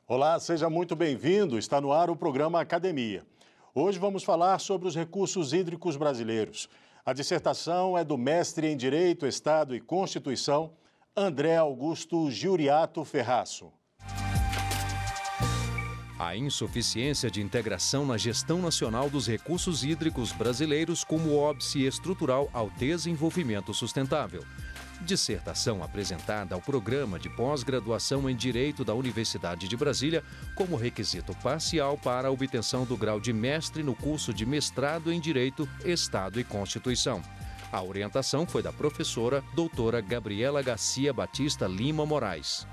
Olá, seja muito bem-vindo. Está no ar o programa Academia. Hoje vamos falar sobre os recursos hídricos brasileiros. A dissertação é do mestre em Direito, Estado e Constituição, André Augusto Giuriato Ferraço. A insuficiência de integração na gestão nacional dos recursos hídricos brasileiros como óbice estrutural ao desenvolvimento sustentável. Dissertação apresentada ao Programa de Pós-Graduação em Direito da Universidade de Brasília como requisito parcial para a obtenção do grau de mestre no curso de mestrado em Direito, Estado e Constituição. A orientação foi da professora doutora Gabriela Garcia Batista Lima Moraes.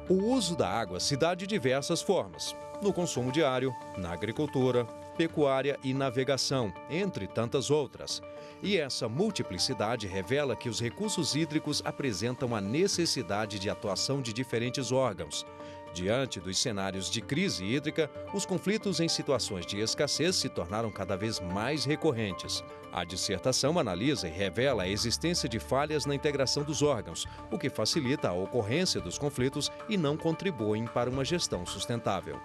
O uso da água se dá de diversas formas, no consumo diário, na agricultura, pecuária e navegação, entre tantas outras. E essa multiplicidade revela que os recursos hídricos apresentam a necessidade de atuação de diferentes órgãos. Diante dos cenários de crise hídrica, os conflitos em situações de escassez se tornaram cada vez mais recorrentes. A dissertação analisa e revela a existência de falhas na integração dos órgãos, o que facilita a ocorrência dos conflitos e não contribuem para uma gestão sustentável.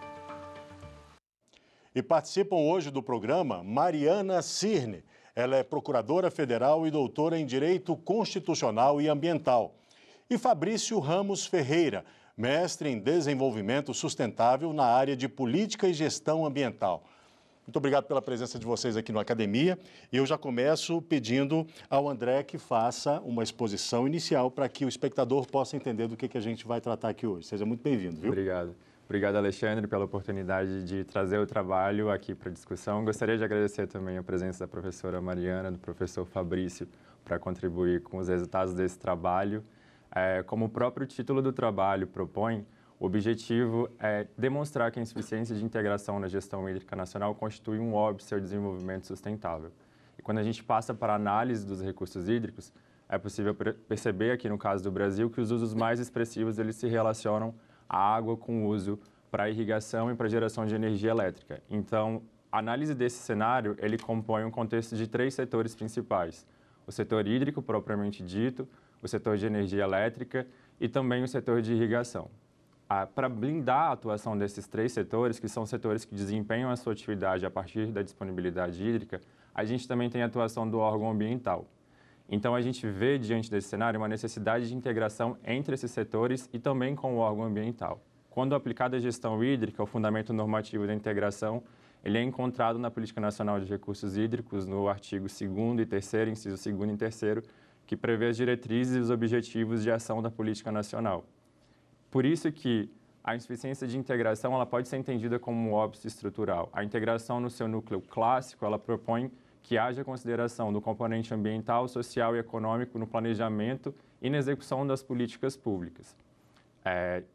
E participam hoje do programa Mariana Cirne. Ela é procuradora federal e doutora em Direito Constitucional e Ambiental. E Fabrício Ramos Ferreira, mestre em Desenvolvimento Sustentável na área de Política e Gestão Ambiental. Muito obrigado pela presença de vocês aqui no Academia. E eu já começo pedindo ao André que faça uma exposição inicial para que o espectador possa entender do que a gente vai tratar aqui hoje. Seja muito bem-vindo, viu? Obrigado. Obrigado, Alexandre, pela oportunidade de trazer o trabalho aqui para a discussão. Gostaria de agradecer também a presença da professora Mariana, do professor Fabrício, para contribuir com os resultados desse trabalho. Como o próprio título do trabalho propõe, o objetivo é demonstrar que a insuficiência de integração na gestão hídrica nacional constitui um óbice ao desenvolvimento sustentável. E quando a gente passa para a análise dos recursos hídricos, é possível perceber aqui no caso do Brasil que os usos mais expressivos eles se relacionam a água com uso para irrigação e para geração de energia elétrica. Então, a análise desse cenário, ele compõe um contexto de 3 setores principais. O setor hídrico, propriamente dito, o setor de energia elétrica e também o setor de irrigação. Para blindar a atuação desses 3 setores, que são setores que desempenham a sua atividade a partir da disponibilidade hídrica, a gente também tem a atuação do órgão ambiental. Então, a gente vê, diante desse cenário, uma necessidade de integração entre esses setores e também com o órgão ambiental. Quando aplicada a gestão hídrica, o fundamento normativo da integração, ele é encontrado na Política Nacional de Recursos Hídricos, no artigo 2º e 3º, inciso 2º e 3º, que prevê as diretrizes e os objetivos de ação da política nacional. Por isso que a insuficiência de integração ela pode ser entendida como um óbice estrutural. A integração, no seu núcleo clássico, ela propõe que haja consideração do componente ambiental, social e econômico no planejamento e na execução das políticas públicas.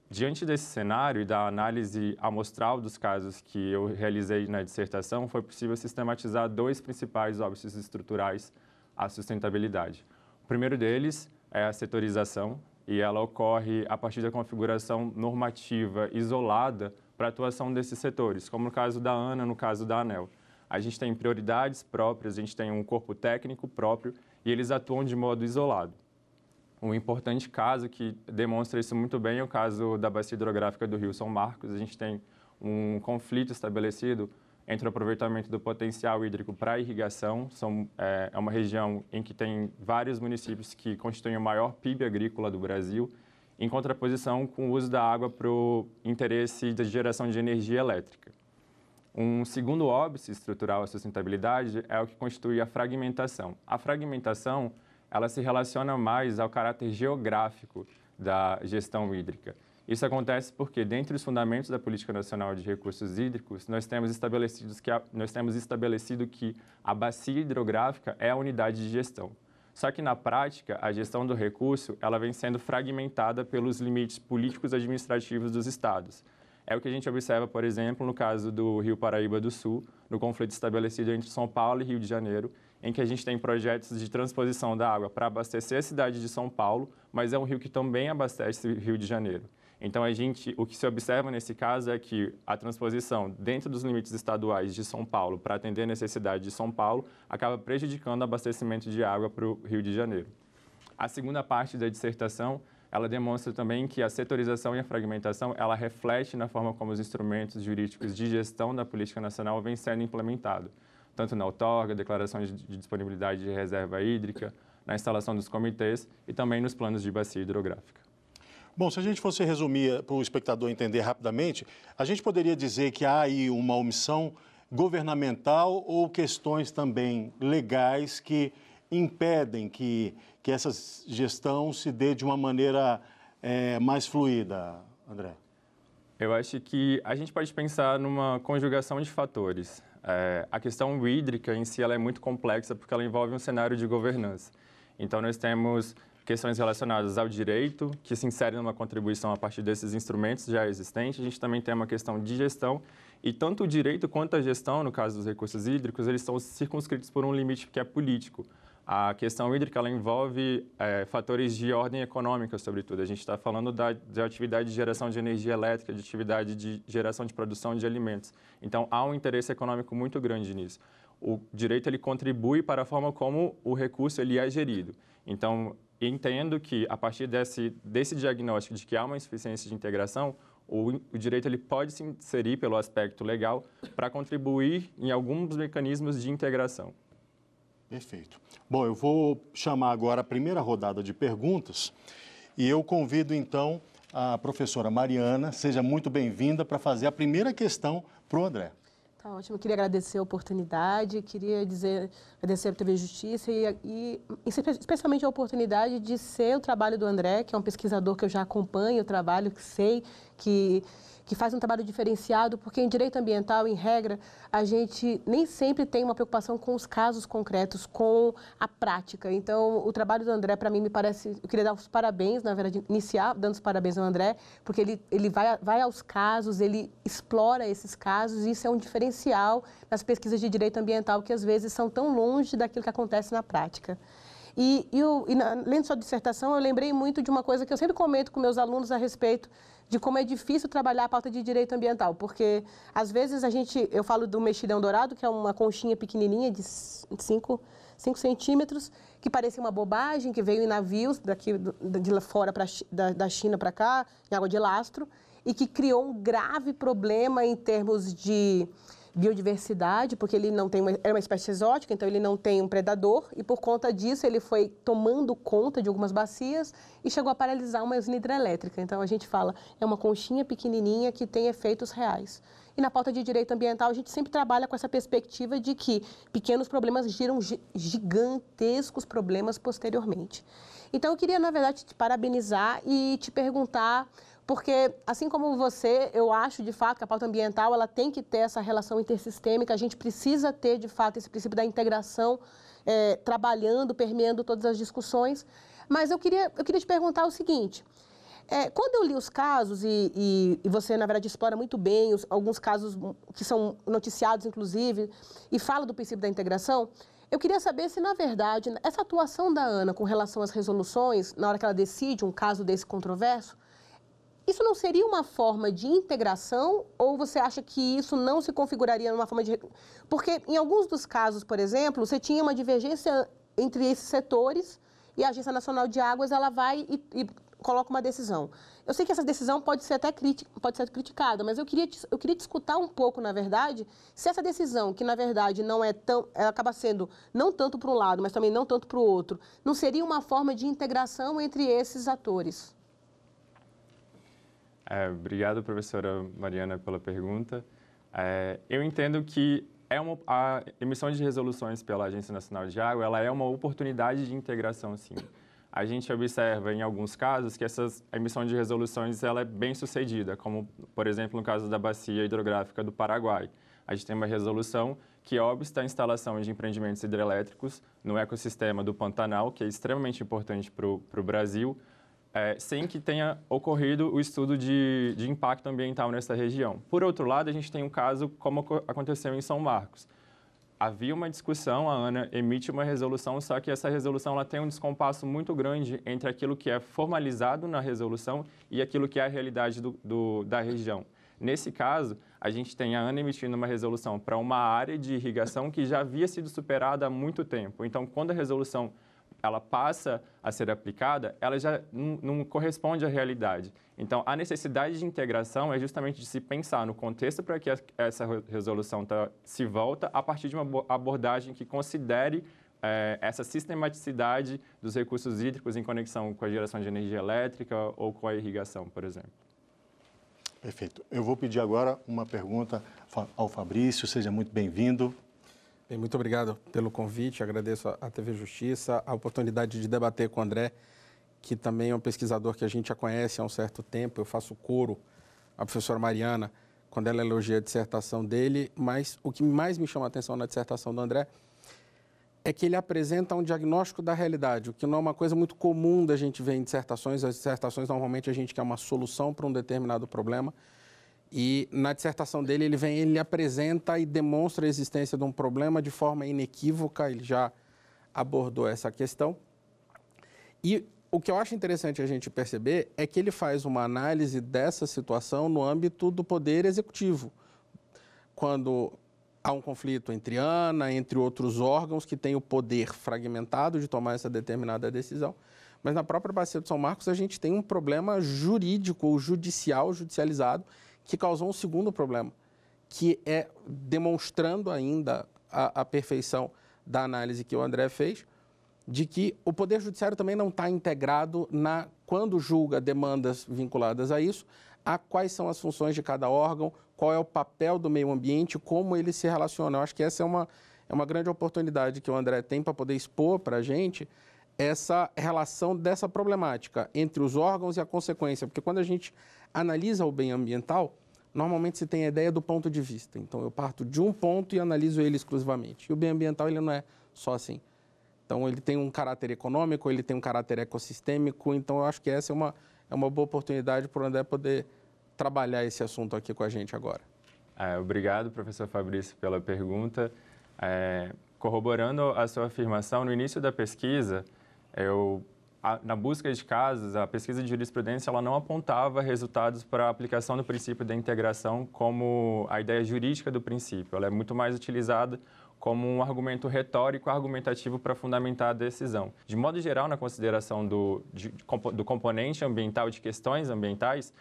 Diante desse cenário e da análise amostral dos casos que eu realizei na dissertação, foi possível sistematizar 2 principais óbices estruturais à sustentabilidade. O primeiro deles é a setorização, e ela ocorre a partir da configuração normativa isolada para a atuação desses setores, como no caso da ANA, no caso da ANEEL. A gente tem prioridades próprias, a gente tem um corpo técnico próprio e eles atuam de modo isolado. Um importante caso que demonstra isso muito bem é o caso da bacia hidrográfica do Rio São Marcos. A gente tem um conflito estabelecido entre o aproveitamento do potencial hídrico para a irrigação. É uma região em que tem vários municípios que constituem o maior PIB agrícola do Brasil, em contraposição com o uso da água para o interesse da geração de energia elétrica. Um segundo óbice estrutural à sustentabilidade é o que constitui a fragmentação. A fragmentação, ela se relaciona mais ao caráter geográfico da gestão hídrica. Isso acontece porque, dentre os fundamentos da Política Nacional de Recursos Hídricos, nós temos estabelecido que a bacia hidrográfica é a unidade de gestão. Só que, na prática, a gestão do recurso ela vem sendo fragmentada pelos limites políticos e administrativos dos estados. É o que a gente observa, por exemplo, no caso do Rio Paraíba do Sul, no conflito estabelecido entre São Paulo e Rio de Janeiro, em que a gente tem projetos de transposição da água para abastecer a cidade de São Paulo, mas é um rio que também abastece o Rio de Janeiro. Então, o que se observa nesse caso é que a transposição dentro dos limites estaduais de São Paulo para atender a necessidade de São Paulo acaba prejudicando o abastecimento de água para o Rio de Janeiro. A segunda parte da dissertação ela demonstra também que a setorização e a fragmentação, ela reflete na forma como os instrumentos jurídicos de gestão da política nacional vêm sendo implementados, tanto na outorga, declaração de disponibilidade de reserva hídrica, na instalação dos comitês e também nos planos de bacia hidrográfica. Bom, se a gente fosse resumir para o espectador entender rapidamente, a gente poderia dizer que há aí uma omissão governamental ou questões também legais que impedem que essa gestão se dê de uma maneira mais fluida, André? Eu acho que a gente pode pensar numa conjugação de fatores. A questão hídrica em si ela é muito complexa porque ela envolve um cenário de governança. Então, nós temos questões relacionadas ao direito, que se insere numa contribuição a partir desses instrumentos já existentes. A gente também tem uma questão de gestão, e tanto o direito quanto a gestão, no caso dos recursos hídricos, eles são circunscritos por um limite que é político. A questão hídrica ela envolve fatores de ordem econômica, sobretudo. A gente está falando de atividade de geração de energia elétrica, de atividade de geração de produção de alimentos. Então, há um interesse econômico muito grande nisso. O direito ele contribui para a forma como o recurso ele é gerido. Então, entendo que, a partir desse diagnóstico de que há uma insuficiência de integração, o direito ele pode se inserir pelo aspecto legal para contribuir em alguns mecanismos de integração. Perfeito. Bom, eu vou chamar agora a primeira rodada de perguntas e eu convido, então, a professora Mariana, seja muito bem-vinda para fazer a primeira questão para o André. Tá ótimo, eu queria agradecer a oportunidade, queria agradecer a TV Justiça e especialmente a oportunidade de ser o trabalho do André, que é um pesquisador que eu já acompanho o trabalho, que sei que faz um trabalho diferenciado, porque em direito ambiental, em regra, a gente nem sempre tem uma preocupação com os casos concretos, com a prática. Então, o trabalho do André, para mim, me parece... Eu queria dar os parabéns, na verdade, iniciar dando os parabéns ao André, porque ele vai aos casos, ele explora esses casos, e isso é um diferencial nas pesquisas de direito ambiental, que às vezes são tão longe daquilo que acontece na prática. Além de sua dissertação, eu lembrei muito de uma coisa que eu sempre comento com meus alunos a respeito de como é difícil trabalhar a pauta de direito ambiental, porque às vezes eu falo do mexilhão dourado, que é uma conchinha pequenininha de 5 centímetros, que parecia uma bobagem, que veio em navios de lá fora, da China para cá, em água de lastro, e que criou um grave problema em termos de biodiversidade, porque ele não tem era uma espécie exótica, então ele não tem um predador, e por conta disso ele foi tomando conta de algumas bacias e chegou a paralisar uma usina hidrelétrica. Então a gente fala, é uma conchinha pequenininha que tem efeitos reais. E na pauta de direito ambiental a gente sempre trabalha com essa perspectiva de que pequenos problemas geram gigantescos problemas posteriormente. Então eu queria, na verdade, te parabenizar e te perguntar, porque, assim como você, eu acho, de fato, que a pauta ambiental ela tem que ter essa relação intersistêmica, a gente precisa ter, de fato, esse princípio da integração, trabalhando, permeando todas as discussões. Mas eu queria te perguntar o seguinte, quando eu li os casos, e você, na verdade, explora muito bem alguns casos que são noticiados, inclusive, e fala do princípio da integração, eu queria saber se, na verdade, essa atuação da ANA com relação às resoluções, na hora que ela decide um caso desse controverso, isso não seria uma forma de integração ou você acha que isso não se configuraria numa forma de... Porque em alguns dos casos, por exemplo, você tinha uma divergência entre esses setores e a Agência Nacional de Águas ela vai e coloca uma decisão. Eu sei que essa decisão pode ser até criticada, mas eu queria te escutar um pouco, na verdade, se essa decisão, que na verdade não é tão... ela acaba sendo não tanto para um lado, mas também não tanto para o outro, não seria uma forma de integração entre esses atores? Obrigado, professora Mariana, pela pergunta. Eu entendo que a emissão de resoluções pela Agência Nacional de Água ela é uma oportunidade de integração, sim. A gente observa, em alguns casos, que a emissão de resoluções ela é bem sucedida, como, por exemplo, no caso da bacia hidrográfica do Paraguai. A gente tem uma resolução que obsta a instalação de empreendimentos hidrelétricos no ecossistema do Pantanal, que é extremamente importante para o Brasil, sem que tenha ocorrido o estudo de impacto ambiental nessa região. Por outro lado, a gente tem um caso como aconteceu em São Marcos. Havia uma discussão, a ANA emite uma resolução, só que essa resolução ela tem um descompasso muito grande entre aquilo que é formalizado na resolução e aquilo que é a realidade da região. Nesse caso, a gente tem a ANA emitindo uma resolução para uma área de irrigação que já havia sido superada há muito tempo. Então, quando a resolução ela passa a ser aplicada, ela já não corresponde à realidade. Então, a necessidade de integração é justamente de se pensar no contexto para que essa resolução se volta a partir de uma abordagem que considere essa sistematicidade dos recursos hídricos em conexão com a geração de energia elétrica ou com a irrigação, por exemplo. Perfeito. Eu vou pedir agora uma pergunta ao Fabrício. Seja muito bem-vindo. Bem, muito obrigado pelo convite. Agradeço à TV Justiça a oportunidade de debater com o André, que também é um pesquisador que a gente já conhece há um certo tempo. Eu faço coro à professora Mariana quando ela elogia a dissertação dele, mas o que mais me chama a atenção na dissertação do André é que ele apresenta um diagnóstico da realidade, o que não é uma coisa muito comum da gente ver em dissertações. As dissertações, normalmente, a gente quer uma solução para um determinado problema. E na dissertação dele, ele apresenta e demonstra a existência de um problema de forma inequívoca. Ele já abordou essa questão. E o que eu acho interessante a gente perceber é que ele faz uma análise dessa situação no âmbito do poder executivo. Quando há um conflito entre ANA, entre outros órgãos que têm o poder fragmentado de tomar essa determinada decisão. Mas na própria Bacia de São Marcos, a gente tem um problema jurídico ou judicializado, que causou um segundo problema, que é demonstrando ainda a perfeição da análise que o André fez, de que o Poder Judiciário também não está integrado quando julga demandas vinculadas a isso, a quais são as funções de cada órgão, qual é o papel do meio ambiente, como ele se relaciona. Eu acho que essa é uma grande oportunidade que o André tem para poder expor para a gente essa relação dessa problemática entre os órgãos e a consequência, porque quando a gente analisa o bem ambiental, normalmente se tem a ideia do ponto de vista. Então, eu parto de um ponto e analiso ele exclusivamente. E o bem ambiental, ele não é só assim. Então, ele tem um caráter econômico, ele tem um caráter ecossistêmico. Então, eu acho que essa é uma boa oportunidade para o André poder trabalhar esse assunto aqui com a gente agora. Obrigado, professor Fabrício, pela pergunta. Corroborando a sua afirmação, no início da pesquisa, na busca de casos, a pesquisa de jurisprudência ela não apontava resultados para a aplicação do princípio da integração como a ideia jurídica do princípio. Ela é muito mais utilizada como um argumento retórico argumentativo para fundamentar a decisão. De modo geral, na consideração do componente ambiental, de questões ambientais,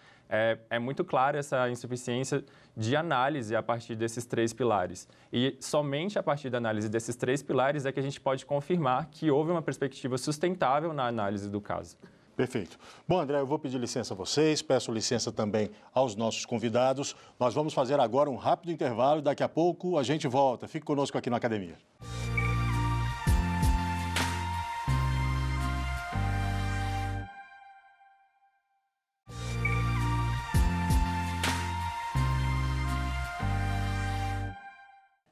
é muito clara essa insuficiência de análise a partir desses três pilares. E somente a partir da análise desses três pilares é que a gente pode confirmar que houve uma perspectiva sustentável na análise do caso. Perfeito. Bom, André, eu vou pedir licença a vocês, peço licença também aos nossos convidados. Nós vamos fazer agora um rápido intervalo e daqui a pouco a gente volta. Fique conosco aqui na Academia.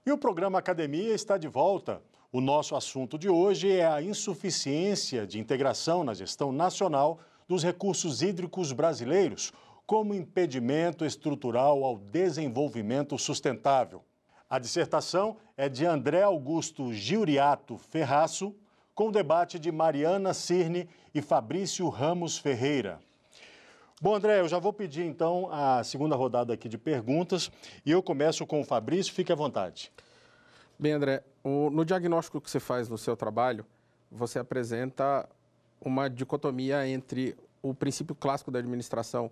E o programa Academia está de volta. O nosso assunto de hoje é a insuficiência de integração na gestão nacional dos recursos hídricos brasileiros, como impedimento estrutural ao desenvolvimento sustentável. A dissertação é de André Augusto Giuriato Ferraço, com debate de Mariana Cirne e Fabrício Ramos Ferreira. Bom, André, eu já vou pedir, então, a segunda rodada aqui de perguntas e eu começo com o Fabrício, fique à vontade. Bem, André, no diagnóstico que você faz no seu trabalho, você apresenta uma dicotomia entre o princípio clássico da administração,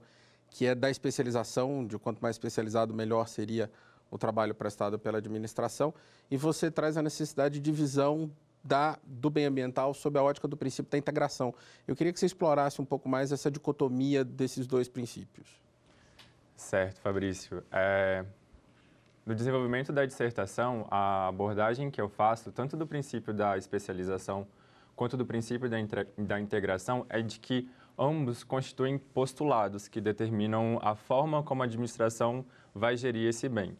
que é da especialização, de quanto mais especializado, melhor seria o trabalho prestado pela administração, e você traz a necessidade de visão do bem ambiental sob a ótica do princípio da integração. Eu queria que você explorasse um pouco mais essa dicotomia desses dois princípios. Certo, Fabrício. No desenvolvimento da dissertação, a abordagem que eu faço, tanto do princípio da especialização quanto do princípio da integração, é de que ambos constituem postulados que determinam a forma como a administração vai gerir esse bem.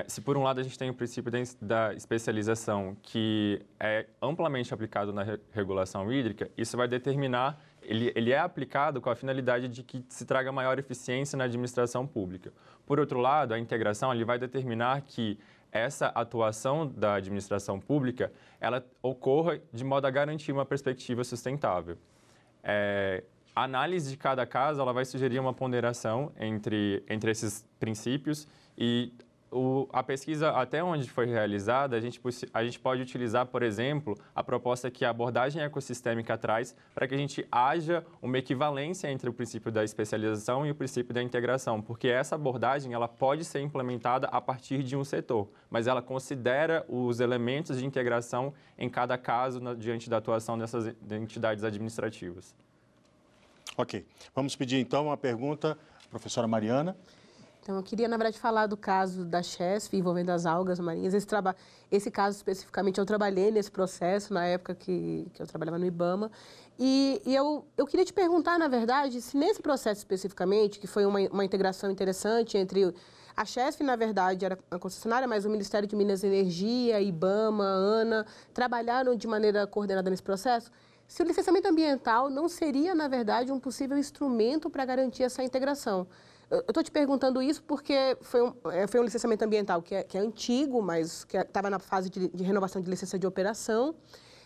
Se por um lado a gente tem o princípio da especialização, que é amplamente aplicado na regulação hídrica, isso vai determinar, ele é aplicado com a finalidade de que se traga maior eficiência na administração pública. Por outro lado, a integração ele vai determinar que essa atuação da administração pública, ela ocorra de modo a garantir uma perspectiva sustentável. A análise de cada caso, ela vai sugerir uma ponderação entre esses princípios e a pesquisa, até onde foi realizada, a gente pode utilizar, por exemplo, a proposta que a abordagem ecossistêmica traz para que a gente haja uma equivalência entre o princípio da especialização e o princípio da integração, porque essa abordagem ela pode ser implementada a partir de um setor, mas ela considera os elementos de integração em cada caso diante da atuação dessas entidades administrativas. Ok. Vamos pedir, então, uma pergunta à professora Mariana. Então, eu queria, na verdade, falar do caso da Chesf envolvendo as algas marinhas. Esse caso, especificamente, eu trabalhei nesse processo na época que eu trabalhava no IBAMA. E eu queria te perguntar, na verdade, se nesse processo especificamente, que foi uma integração interessante entre... A Chesf, na verdade, era a concessionária, mas o Ministério de Minas e Energia, IBAMA, ANA, trabalharam de maneira coordenada nesse processo. Se o licenciamento ambiental não seria, na verdade, um possível instrumento para garantir essa integração. Eu estou te perguntando isso porque foi um licenciamento ambiental que é antigo, mas que estava na fase de renovação de licença de operação.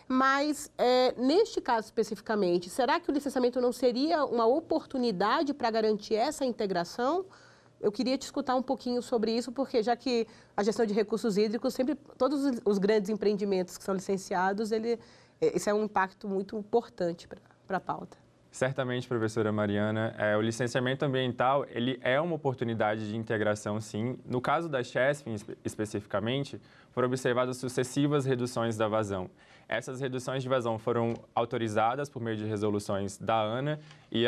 Mas, neste caso especificamente, será que o licenciamento não seria uma oportunidade para garantir essa integração? Eu queria te escutar um pouquinho sobre isso, porque já que a gestão de recursos hídricos, sempre todos os grandes empreendimentos que são licenciados, esse é um impacto muito importante para a pauta. Certamente, professora Mariana, o licenciamento ambiental ele é uma oportunidade de integração, sim. No caso da Chesf, especificamente, foram observadas sucessivas reduções da vazão. Essas reduções de vazão foram autorizadas por meio de resoluções da ANA e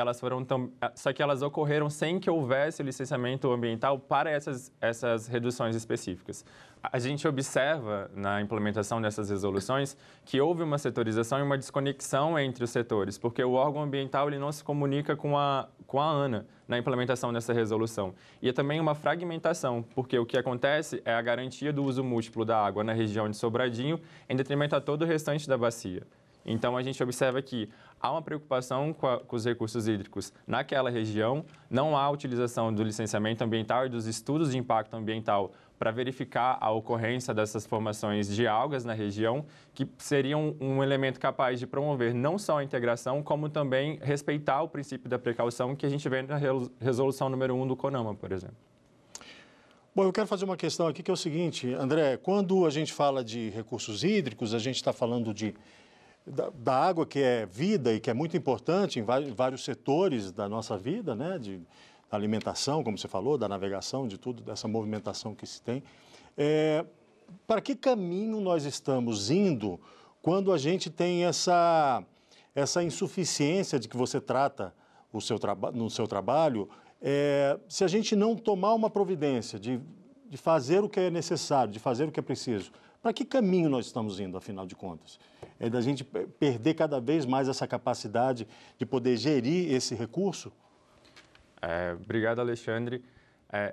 só que elas ocorreram sem que houvesse o licenciamento ambiental para essas reduções específicas. A gente observa na implementação dessas resoluções que houve uma setorização e uma desconexão entre os setores, porque o órgão ambiental ele não se comunica com a ANA na implementação dessa resolução. E é também uma fragmentação, porque o que acontece é a garantia do uso múltiplo da água na região de Sobradinho em detrimento a todo o restante da bacia. Então, a gente observa que há uma preocupação com os recursos hídricos naquela região, não há utilização do licenciamento ambiental e dos estudos de impacto ambiental para verificar a ocorrência dessas formações de algas na região, que seriam um elemento capaz de promover não só a integração, como também respeitar o princípio da precaução que a gente vê na resolução número 1 do CONAMA, por exemplo. Bom, eu quero fazer uma questão aqui que é o seguinte, André, quando a gente fala de recursos hídricos, a gente está falando da água que é vida e que é muito importante em vários setores da nossa vida, né, da alimentação, como você falou, da navegação, de tudo, dessa movimentação que se tem. Para que caminho nós estamos indo quando a gente tem essa insuficiência de que você trata no seu trabalho, se a gente não tomar uma providência de fazer o que é necessário, de fazer o que é preciso, para que caminho nós estamos indo, afinal de contas? É da gente perder cada vez mais essa capacidade de poder gerir esse recurso? Obrigado, Alexandre.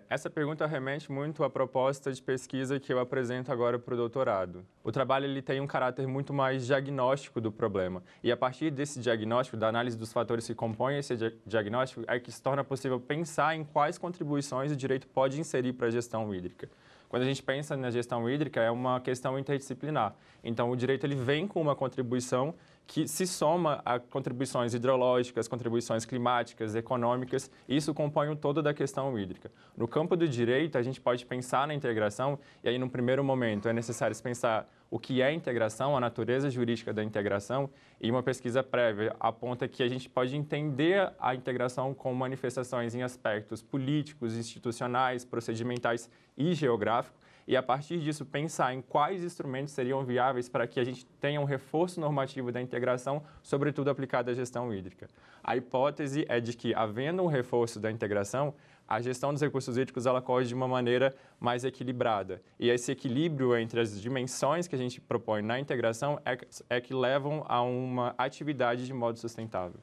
Essa pergunta remete muito à proposta de pesquisa que eu apresento agora para o doutorado. O trabalho ele tem um caráter muito mais diagnóstico do problema. E a partir desse diagnóstico, da análise dos fatores que compõem esse diagnóstico, é que se torna possível pensar em quais contribuições o direito pode inserir para a gestão hídrica. Quando a gente pensa na gestão hídrica, é uma questão interdisciplinar. Então, o direito ele vem com uma contribuição que se soma a contribuições hidrológicas, contribuições climáticas, econômicas, e isso compõe o todo da questão hídrica. No campo do direito, a gente pode pensar na integração, e aí, num primeiro momento, é necessário pensar o que é integração, a natureza jurídica da integração, e uma pesquisa prévia aponta que a gente pode entender a integração como manifestações em aspectos políticos, institucionais, procedimentais e geográficos, e a partir disso pensar em quais instrumentos seriam viáveis para que a gente tenha um reforço normativo da integração, sobretudo aplicado à gestão hídrica. A hipótese é de que, havendo um reforço da integração, a gestão dos recursos hídricos ela ocorre de uma maneira mais equilibrada. E esse equilíbrio entre as dimensões que a gente propõe na integração é que levam a uma atividade de modo sustentável.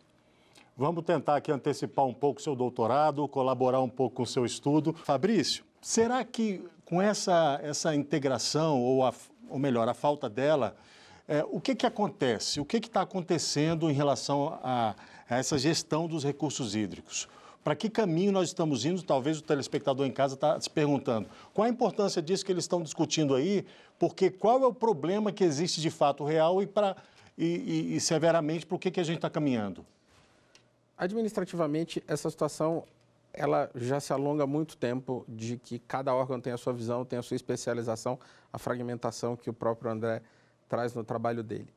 Vamos tentar aqui antecipar um pouco o seu doutorado, colaborar um pouco com o seu estudo. Fabrício, será que com essa integração, ou melhor, a falta dela, o que acontece? O que está acontecendo em relação a essa gestão dos recursos hídricos? Para que caminho nós estamos indo? Talvez o telespectador em casa está se perguntando. Qual a importância disso que eles estão discutindo aí? Porque qual é o problema que existe de fato real e severamente para o que a gente está caminhando? Administrativamente, essa situação ela já se alonga há muito tempo de que cada órgão tem a sua visão, tem a sua especialização, a fragmentação que o próprio André traz no trabalho dele.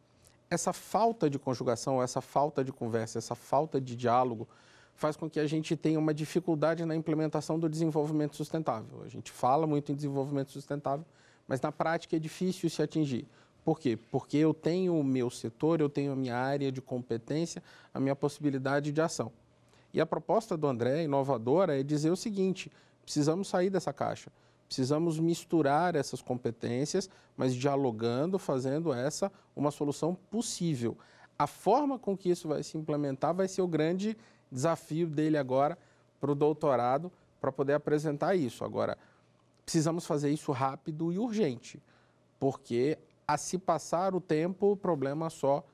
Essa falta de conjugação, essa falta de conversa, essa falta de diálogo faz com que a gente tenha uma dificuldade na implementação do desenvolvimento sustentável. A gente fala muito em desenvolvimento sustentável, mas na prática é difícil se atingir. Por quê? Porque eu tenho o meu setor, eu tenho a minha área de competência, a minha possibilidade de ação. E a proposta do André, inovadora, é dizer o seguinte: precisamos sair dessa caixa, precisamos misturar essas competências, mas dialogando, fazendo essa uma solução possível. A forma com que isso vai se implementar vai ser o grande desafio dele agora para o doutorado, para poder apresentar isso. Agora, precisamos fazer isso rápido e urgente, porque a se passar o tempo, o problema só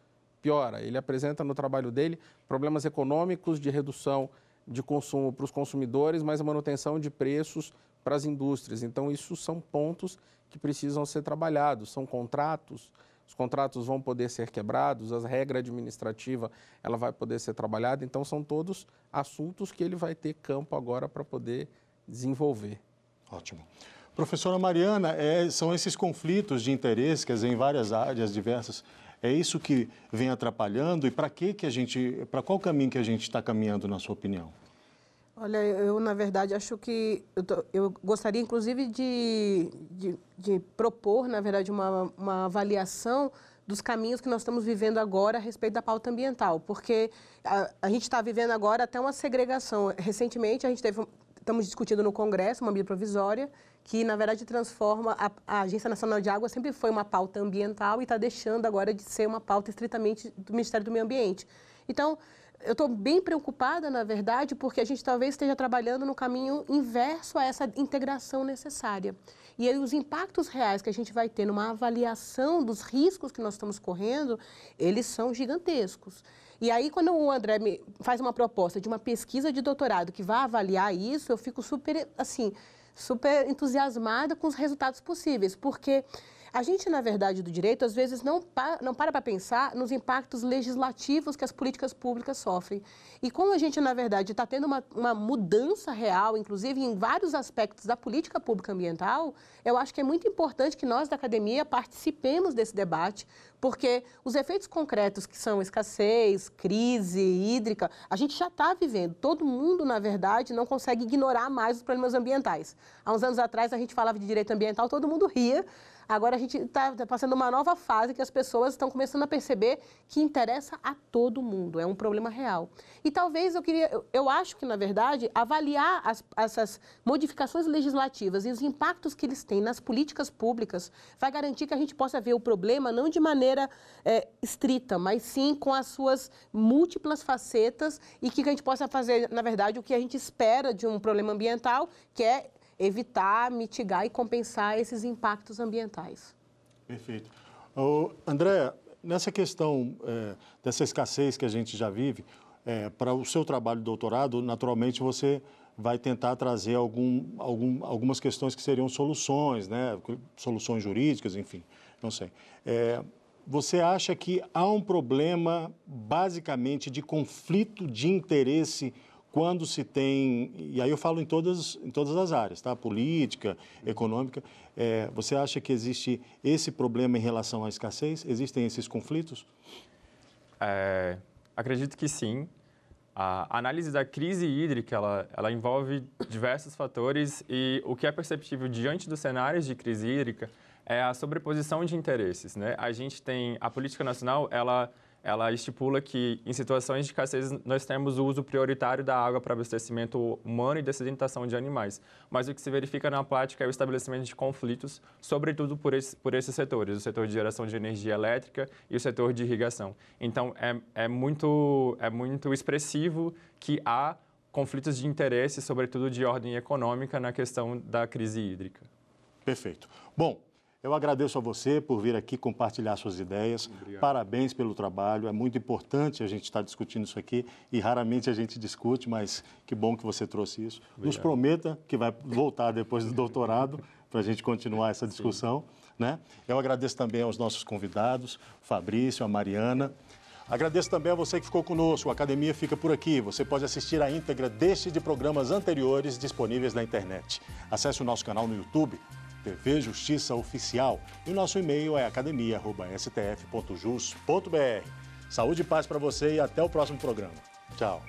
piora. Ele apresenta no trabalho dele problemas econômicos de redução de consumo para os consumidores, mas a manutenção de preços para as indústrias. Então, isso são pontos que precisam ser trabalhados, são contratos, os contratos vão poder ser quebrados, a regra administrativa ela vai poder ser trabalhada, então são todos assuntos que ele vai ter campo agora para poder desenvolver. Ótimo. Professora Mariana, são esses conflitos de interesse, quer dizer, em várias áreas diversas, é isso que vem atrapalhando e para qual caminho que a gente está caminhando, na sua opinião? Olha, eu, na verdade, acho que eu gostaria, inclusive, de propor, na verdade, uma avaliação dos caminhos que nós estamos vivendo agora a respeito da pauta ambiental, porque a gente está vivendo agora até uma segregação. Recentemente, estamos discutindo no Congresso uma medida provisória que, na verdade, transforma a Agência Nacional de Água, sempre foi uma pauta ambiental e está deixando agora de ser uma pauta estritamente do Ministério do Meio Ambiente. Então, eu estou bem preocupada, na verdade, porque a gente talvez esteja trabalhando no caminho inverso a essa integração necessária. E aí os impactos reais que a gente vai ter numa avaliação dos riscos que nós estamos correndo, eles são gigantescos. E aí, quando o André me faz uma proposta de uma pesquisa de doutorado que vai avaliar isso, eu fico super entusiasmada com os resultados possíveis, porque a gente, na verdade, do direito, às vezes não para pensar nos impactos legislativos que as políticas públicas sofrem. E como a gente, na verdade, está tendo uma mudança real, inclusive em vários aspectos da política pública ambiental, eu acho que é muito importante que nós, da academia, participemos desse debate, porque os efeitos concretos que são escassez, crise hídrica, a gente já está vivendo. Todo mundo, na verdade, não consegue ignorar mais os problemas ambientais. Há uns anos atrás, a gente falava de direito ambiental, todo mundo ria. Agora a gente está passando uma nova fase que as pessoas estão começando a perceber que interessa a todo mundo, é um problema real. E talvez eu acho que, na verdade, avaliar essas modificações legislativas e os impactos que eles têm nas políticas públicas vai garantir que a gente possa ver o problema não de maneira estrita, mas sim com as suas múltiplas facetas e que a gente possa fazer, na verdade, o que a gente espera de um problema ambiental, que é evitar, mitigar e compensar esses impactos ambientais. Perfeito. André, nessa questão dessa escassez que a gente já vive, para o seu trabalho de doutorado, naturalmente você vai tentar trazer algumas questões que seriam soluções, né? Soluções jurídicas, enfim, não sei. Você acha que há um problema, basicamente, de conflito de interesse quando se tem, e aí eu falo em todas as áreas, tá? Política, econômica, você acha que existe esse problema em relação à escassez? Existem esses conflitos? Acredito que sim. A análise da crise hídrica, ela envolve diversos fatores e o que é perceptível diante dos cenários de crise hídrica é a sobreposição de interesses, né? A política nacional, ela estipula que, em situações de escassez, nós temos o uso prioritário da água para abastecimento humano e dessedentação de animais. Mas o que se verifica na prática é o estabelecimento de conflitos, sobretudo por esses setores, o setor de geração de energia elétrica e o setor de irrigação. Então, é muito expressivo que há conflitos de interesse, sobretudo de ordem econômica, na questão da crise hídrica. Perfeito. Bom, eu agradeço a você por vir aqui compartilhar suas ideias. Obrigado. Parabéns pelo trabalho. É muito importante a gente estar discutindo isso aqui e raramente a gente discute, mas que bom que você trouxe isso. Obrigado. Nos prometa que vai voltar depois do doutorado para a gente continuar essa discussão, né? Eu agradeço também aos nossos convidados, o Fabrício, a Mariana. Agradeço também a você que ficou conosco. A Academia fica por aqui. Você pode assistir a íntegra deste e de programas anteriores disponíveis na internet. Acesse o nosso canal no YouTube, TV Justiça Oficial. E o nosso e-mail é academia@stf.jus.br. Saúde e paz para você e até o próximo programa. Tchau.